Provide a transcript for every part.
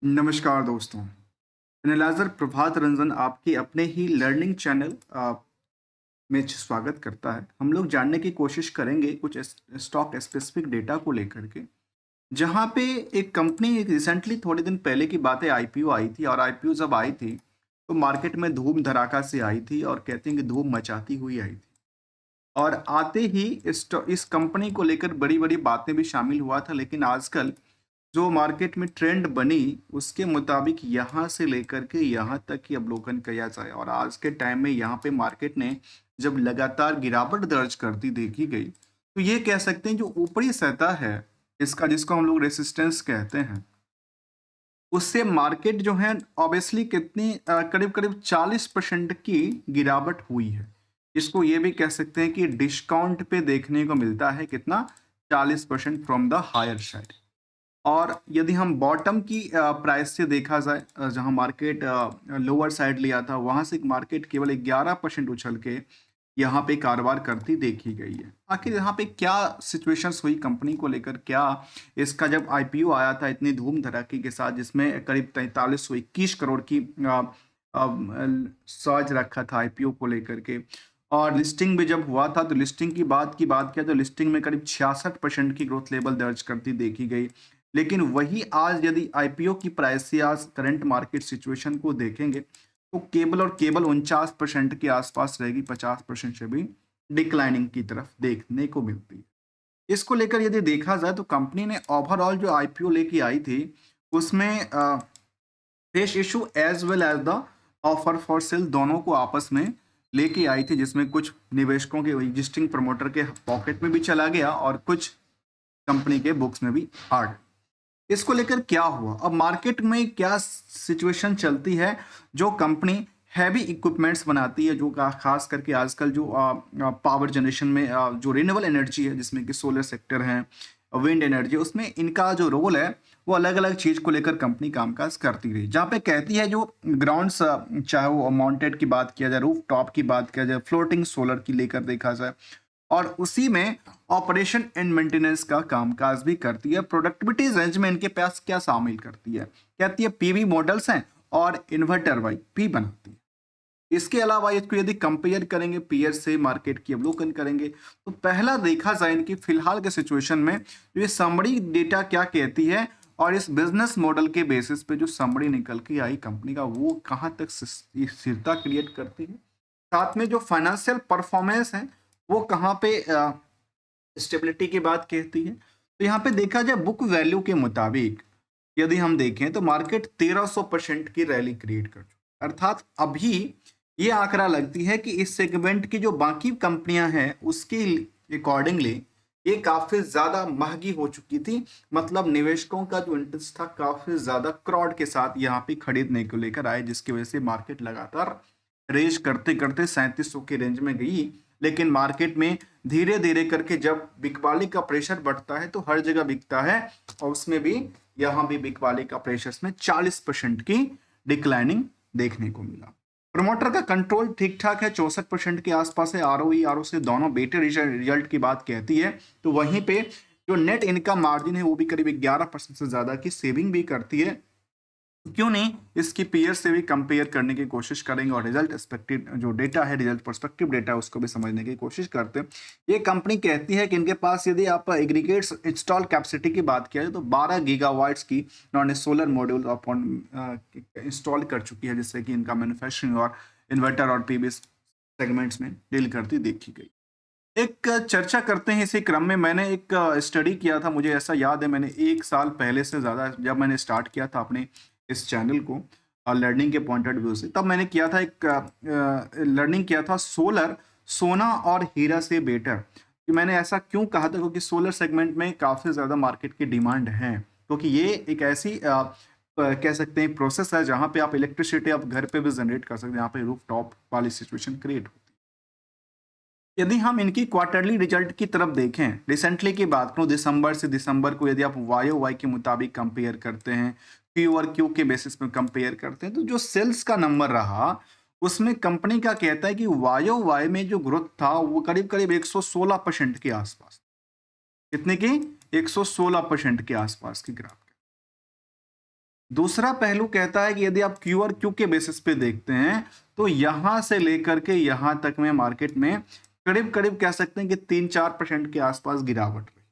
नमस्कार दोस्तों। एनालाइजर प्रभात रंजन आपके अपने ही लर्निंग चैनल में स्वागत करता है। हम लोग जानने की कोशिश करेंगे कुछ स्टॉक स्पेसिफिक डेटा को लेकर के, जहां पे एक कंपनी एक रिसेंटली थोड़े दिन पहले की बात है, आईपीओ आई थी। और आईपीओ जब आई थी तो मार्केट में धूम धड़ाका से आई थी और कहते हैं कि धूम मचाती हुई आई थी। और आते ही इस कंपनी को लेकर बड़ी बड़ी बातें भी शामिल हुआ था, लेकिन आजकल जो मार्केट में ट्रेंड बनी उसके मुताबिक यहाँ से लेकर के यहाँ तक ही अवलोकन किया जाए। और आज के टाइम में यहाँ पे मार्केट ने जब लगातार गिरावट दर्ज करती देखी गई, तो ये कह सकते हैं जो ऊपरी सतह है इसका, जिसको हम लोग रेसिस्टेंस कहते हैं, उससे मार्केट जो है ऑब्वियसली कितनी करीब करीब 40% की गिरावट हुई है। इसको ये भी कह सकते हैं कि डिस्काउंट पे देखने को मिलता है कितना, 40% फ्रॉम द हायर साइड। और यदि हम बॉटम की प्राइस से देखा जाए, जहां मार्केट लोअर साइड लिया था, वहां से मार्केट केवल 11% उछल के यहाँ पे कारोबार करती देखी गई है। आखिर यहाँ पे क्या सिचुएशंस हुई कंपनी को लेकर, क्या इसका जब आईपीओ आया था इतनी धूम धड़ाके के साथ, जिसमें करीब 4321 करोड़ की साज रखा था आईपीओ को लेकर के। और लिस्टिंग भी जब हुआ था तो लिस्टिंग की बात किया तो लिस्टिंग में करीब 66% की ग्रोथ लेवल दर्ज करती देखी गई। लेकिन वही आज यदि आईपीओ की प्राइस से आज करंट मार्केट सिचुएशन को देखेंगे तो केवल 49% के आसपास रहेगी, 50% से भी डिक्लाइनिंग की तरफ देखने को मिलती है। इसको लेकर यदि देखा जाए तो कंपनी ने ओवरऑल जो आईपीओ लेके आई थी उसमें fresh issue as well as the offer for sale दोनों को आपस में लेके आई थी, जिसमें कुछ निवेशकों के एग्जिस्टिंग प्रमोटर के पॉकेट में भी चला गया और कुछ कंपनी के बुक्स में भी आ गया। इसको लेकर क्या हुआ, अब मार्केट में क्या सिचुएशन चलती है। जो कंपनी हैवी इक्विपमेंट्स बनाती है, जो खास करके आजकल जो पावर जनरेशन में जो रिन्यूएबल एनर्जी है, जिसमें कि सोलर सेक्टर है, विंड एनर्जी, उसमें इनका जो रोल है वो अलग अलग चीज को लेकर कंपनी कामकाज करती रही। जहाँ पे कहती है जो ग्राउंड्स, चाहे वो माउंटेड की बात किया जाए, रूफ टॉप की बात किया जाए, फ्लोटिंग सोलर की लेकर देखा जाए, और उसी में ऑपरेशन एंड मेंटेनेंस का कामकाज भी करती है। प्रोडक्टिविटी रेंज में इनके पास क्या शामिल करती है, कहती है पीवी मॉडल्स हैं और इन्वर्टर वाई पी बनाती है। इसके अलावा इसको यदि कंपेयर करेंगे पीयर से, मार्केट की अवलोकन करेंगे, तो पहला देखा जाए इनकी फिलहाल के सिचुएशन में ये समरी डेटा क्या कहती है और इस बिजनेस मॉडल के बेसिस पे जो समरी निकल के आई कंपनी का, वो कहाँ तक स्थिरता क्रिएट करती है, साथ में जो फाइनेंशियल परफॉर्मेंस है वो कहाँ पे स्टेबिलिटी की बात कहती है। तो यहाँ पे देखा जाए बुक वैल्यू के मुताबिक यदि हम देखें तो मार्केट 1300% की रैली क्रिएट कर चुकी है। अर्थात अभी ये आंकड़ा लगती है कि इस सेगमेंट की जो बाकी कंपनियां हैं उसके अकॉर्डिंगली ये काफी ज्यादा महंगी हो चुकी थी। मतलब निवेशकों का जो इंटरेस्ट था काफी ज्यादा क्राउड के साथ यहाँ पे खरीदने को लेकर आए, जिसकी वजह से मार्केट लगातार रेज करते करते 3700 के रेंज में गई। लेकिन मार्केट में धीरे धीरे करके जब बिकवाली का प्रेशर बढ़ता है तो हर जगह बिकता है, और उसमें भी यहाँ भी बिकवाली का प्रेशर में 40% की डिक्लाइनिंग देखने को मिला। प्रमोटर का कंट्रोल ठीक ठाक है, 64% के आसपास है। आरओई आरओ से दोनों बेटे रिजल्ट की बात कहती है। तो वहीं पे जो नेट इनकम मार्जिन है वो भी करीब 11% से ज्यादा की सेविंग भी करती है। क्यों नहीं इसकी पीयर से भी कंपेयर करने की कोशिश करेंगे और रिजल्ट एक्सपेक्टेड जो डेटा है, रिजल्ट पर्सपेक्टिव डेटा है, उसको भी समझने की कोशिश करते हैं। ये कंपनी कहती है कि इनके पास यदि आप एग्रीगेट्स इंस्टॉल कैपेसिटी की बात किया जाए तो 12 गीगावाट्स की non solar module upon install कर चुकी है, जिससे कि इनका मैन्युफैक्चरिंग और इन्वर्टर और पीवी सेगमेंट्स में डील करती देखी गई। एक चर्चा करते हैं इसी क्रम में, मैंने एक स्टडी किया था, मुझे ऐसा याद है मैंने 1 साल पहले से ज़्यादा जब मैंने स्टार्ट किया था अपने इस चैनल को और लर्निंग के पॉइंट ऑफ व्यू से, तब मैंने किया था एक लर्निंग किया था सोलर सोना और हीरा से बेटर। कि मैंने ऐसा क्यों कहा था, क्योंकि सोलर सेगमेंट में काफ़ी ज़्यादा मार्केट की डिमांड है, क्योंकि ये एक ऐसी कह सकते हैं प्रोसेस है जहाँ पे आप इलेक्ट्रिसिटी आप घर पे भी जनरेट कर सकते हैं, यहाँ पे रूफ टॉप वाली सिचुएशन क्रिएट हो। यदि हम इनकी क्वार्टरली रिजल्ट की तरफ देखें, रिसेंटली की बात करूं, दिसंबर से दिसंबर को यदि आप वाई वाई के मुताबिक कंपेयर करते हैं, क्यू और क्यू के बेसिस पे कंपेयर करते हैं, तो जो सेल्स का नंबर रहा उसमें कंपनी का कहता है कि वाई वाई में जो ग्रोथ था वो करीब करीब 116% के आसपास। कितने की? 116% के आसपास की ग्राफ। दूसरा पहलू कहता है कि यदि आप क्यू और क्यू के बेसिस पे देखते हैं तो यहां से लेकर के यहां तक में मार्केट में करीब करीब कह सकते हैं कि 3-4% के आसपास गिरावट रही।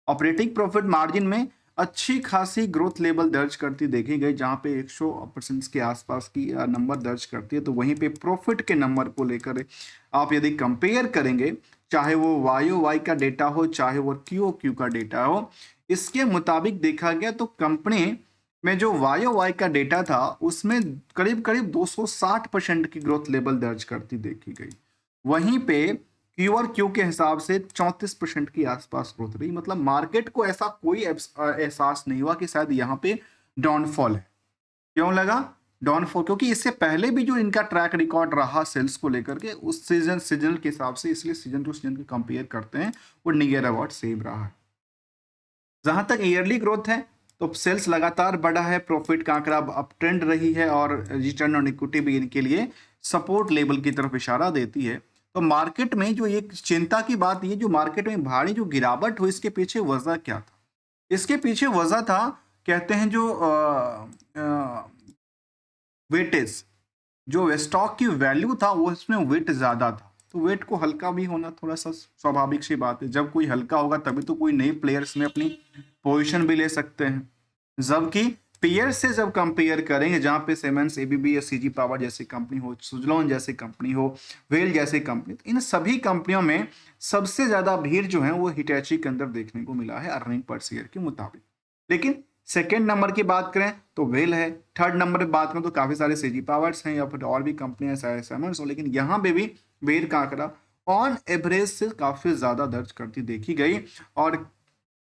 ऑपरेटिंग प्रॉफिट मार्जिन में अच्छी खासी ग्रोथ लेवल दर्ज करती देखी गई, जहां पे 100% के आसपास की नंबर दर्ज करती है। तो वहीं पे प्रॉफिट के नंबर को लेकर आप यदि कंपेयर करेंगे, चाहे वो वाई ओ वाई का डेटा हो चाहे वो क्यू ओ क्यू का डेटा हो, इसके मुताबिक देखा गया तो कंपनी में जो वाई ओ वाई का डेटा था उसमें करीब करीब 260% की ग्रोथ लेवल दर्ज करती देखी गई। वहीं पे क्यू और क्यू के हिसाब से 34% की आसपास ग्रोथ रही। मतलब मार्केट को ऐसा कोई एहसास नहीं हुआ कि शायद यहाँ पे डाउनफॉल है। क्यों लगा डाउनफॉल? क्योंकि इससे पहले भी जो इनका ट्रैक रिकॉर्ड रहा सेल्स को लेकर के उस सीजन के हिसाब से, इसलिए सीजन टू सीजन के कंपेयर करते हैं, वो नियर अबाउट सेम रहा है। जहां तक ईयरली ग्रोथ है तो सेल्स लगातार बढ़ा है, प्रॉफिट का आंकड़ा अप ट्रेंड रही है और रिटर्न ऑन इक्विटी भी इनके लिए सपोर्ट लेवल की तरफ इशारा देती है। तो मार्केट में जो एक चिंता की बात, ये जो मार्केट में भारी जो गिरावट हुई, इसके पीछे वजह क्या था? इसके पीछे वजह था, कहते हैं जो वेटेज, जो स्टॉक की वैल्यू था वो इसमें वेट ज्यादा था। तो वेट को हल्का भी होना थोड़ा सा स्वाभाविक सी बात है। जब कोई हल्का होगा तभी तो कोई नए प्लेयर्स में अपनी पोजीशन भी ले सकते हैं। जबकि पीयर से जब कंपेयर करेंगे, जहां पे सीमेंस, एबीबी या सीजी पावर जैसी कंपनी हो, सुजलॉन जैसी कंपनी हो, वेल जैसी कंपनी, तो इन सभी कंपनियों में सबसे ज्यादा भीड़ जो है वो हिटैची के अंदर देखने को मिला है अर्निंग पर शेयर के मुताबिक। लेकिन सेकेंड नंबर की बात करें तो वेल है, थर्ड नंबर पे बात करें तो काफी सारे सीजी पावर्स हैं या फिर और भी कंपनियां सीमेंस हो। लेकिन यहाँ पे भी वेल का आंकड़ा ऑन एवरेज से काफी ज्यादा दर्ज करती देखी गई। और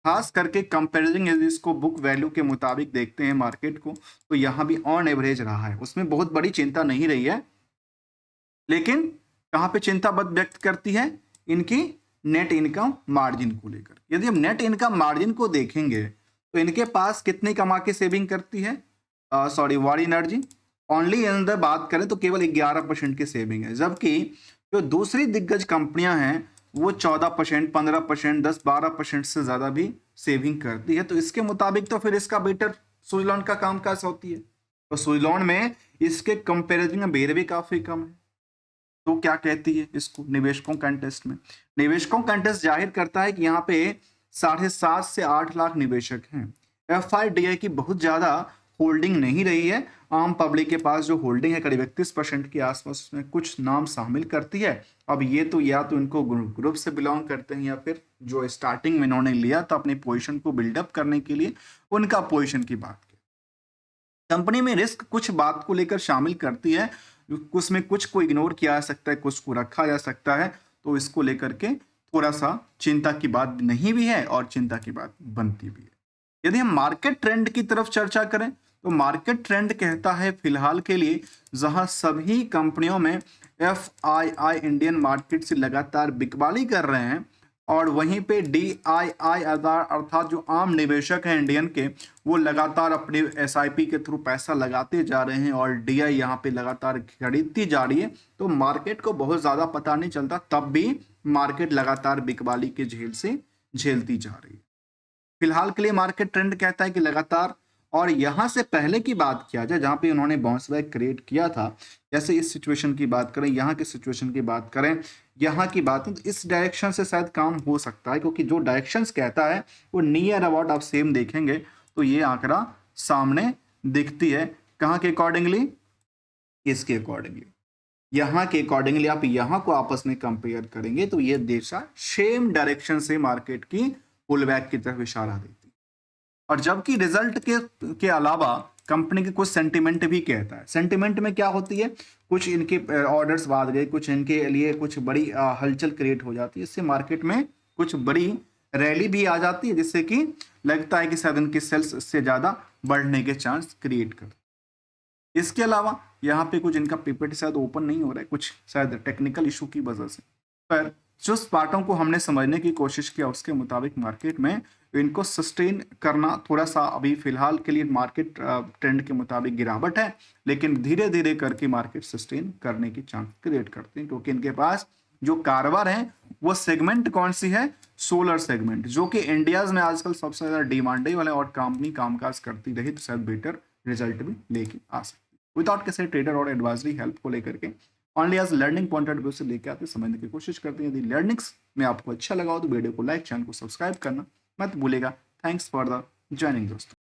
खास करके कंपेरिजन यदि इसको बुक वैल्यू के मुताबिक देखते हैं मार्केट को, तो यहाँ भी ऑन एवरेज रहा है, उसमें बहुत बड़ी चिंता नहीं रही है। लेकिन कहाँ पे चिंता व्यक्त करती है? इनकी नेट इनकम मार्जिन को लेकर। यदि हम नेट इनकम मार्जिन को देखेंगे तो इनके पास कितनी कमा के सेविंग करती है सॉरी वारी एनर्जी, ओनली इन द बात करें तो केवल 11% की सेविंग है। जबकि जो दूसरी दिग्गज कंपनियां हैं वो 14%, 15%, 10-12% से ज्यादा भी सेविंग करती है। तो इसके मुताबिक तो फिर इसका बेटर सुजलॉन का कामकाज होती है। तो सुजलॉन में इसके कंपेरिजन में बेर भी काफी कम है। तो क्या कहती है इसको निवेशकों कंटेस्ट में? निवेशकों कंटेस्ट जाहिर करता है कि यहाँ पे 7.5 से 8 लाख निवेशक हैं। एफआईडीआई की बहुत ज्यादा होल्डिंग नहीं रही है। आम पब्लिक के पास जो होल्डिंग है करीब 31% के आसपास, उसमें कुछ नाम शामिल करती है। अब ये तो या तो इनको ग्रुप से बिलोंग करते हैं या फिर जो स्टार्टिंग में इन्होंने लिया था अपनी पोजीशन को बिल्डअप करने के लिए, उनका पोजीशन की बात की। कंपनी में रिस्क कुछ बात को लेकर शामिल करती है, उसमें कुछ को इग्नोर किया जा सकता है, कुछ को रखा जा सकता है। तो इसको लेकर के थोड़ा सा चिंता की बात नहीं भी है और चिंता की बात बनती भी है। यदि हम मार्केट ट्रेंड की तरफ चर्चा करें तो मार्केट ट्रेंड कहता है फिलहाल के लिए जहां सभी कंपनियों में एफआईआई इंडियन मार्केट से लगातार बिकवाली कर रहे हैं और वहीं पे डीआईआई अर्थात जो आम निवेशक हैं इंडियन के, वो लगातार अपने एसआईपी के थ्रू पैसा लगाते जा रहे हैं और डीआई यहाँ पे लगातार खरीदती जा रही है। तो मार्केट को बहुत ज्यादा पता नहीं चलता, तब भी मार्केट लगातार बिकवाली के झेल से झेलती जा रही है। फिलहाल के लिए मार्केट ट्रेंड कहता है कि लगातार, और यहां से पहले की बात किया जाए जहां पे उन्होंने बाउंस बैक क्रिएट किया था, जैसे इस सिचुएशन की बात करें, यहाँ की सिचुएशन की बात करें, यहाँ की बात तो इस डायरेक्शन से शायद काम हो सकता है, क्योंकि जो डायरेक्शंस कहता है वो नियर अबाउट आप सेम देखेंगे तो ये आंकड़ा सामने दिखती है। कहाँ के अकॉर्डिंगली? इसके अकॉर्डिंगली, यहाँ के अकॉर्डिंगली आप यहाँ को आपस में कंपेयर करेंगे तो ये दिशा सेम डायरेक्शन से मार्केट की पुल बैक की तरफ इशारा देती है। और जबकि रिजल्ट के अलावा कंपनी के कुछ सेंटिमेंट भी कहता है। सेंटिमेंट में क्या होती है? कुछ इनके ऑर्डर्स बाद गए, कुछ इनके लिए कुछ बड़ी हलचल क्रिएट हो जाती है, इससे मार्केट में कुछ बड़ी रैली भी आ जाती है, जिससे कि लगता है कि शायद इनके सेल्स से ज्यादा बढ़ने के चांस क्रिएट कर। इसके अलावा यहाँ पे कुछ इनका पीपीटी शायद ओपन नहीं हो रहा है, कुछ शायद टेक्निकल इशू की वजह से। पर जो पार्टों को हमने समझने की कोशिश किया उसके मुताबिक मार्केट में इनको सस्टेन करना थोड़ा सा अभी फिलहाल के लिए मार्केट ट्रेंड के मुताबिक गिरावट है, लेकिन धीरे धीरे करके मार्केट सस्टेन करने की चांस क्रिएट करते हैं, क्योंकि इनके पास जो कारबार है वो सेगमेंट कौन सी है? सोलर सेगमेंट, जो कि इंडिया में आजकल सबसे ज्यादा डिमांडेबल है और कंपनी कामकाज करती रही तो शायद बेटर रिजल्ट भी लेके आ सकते हैं। विदाउट किसी ट्रेडर और एडवाइजरी हेल्प को लेकर के only as learning point of view से लेके आते समझने की कोशिश करते हैं। यदि लर्निंग्स में आपको अच्छा लगा हो तो वीडियो को लाइक, चैनल को सब्सक्राइब करना मत भूलेगा। थैंक्स फॉर द ज्वाइनिंग दोस्तों।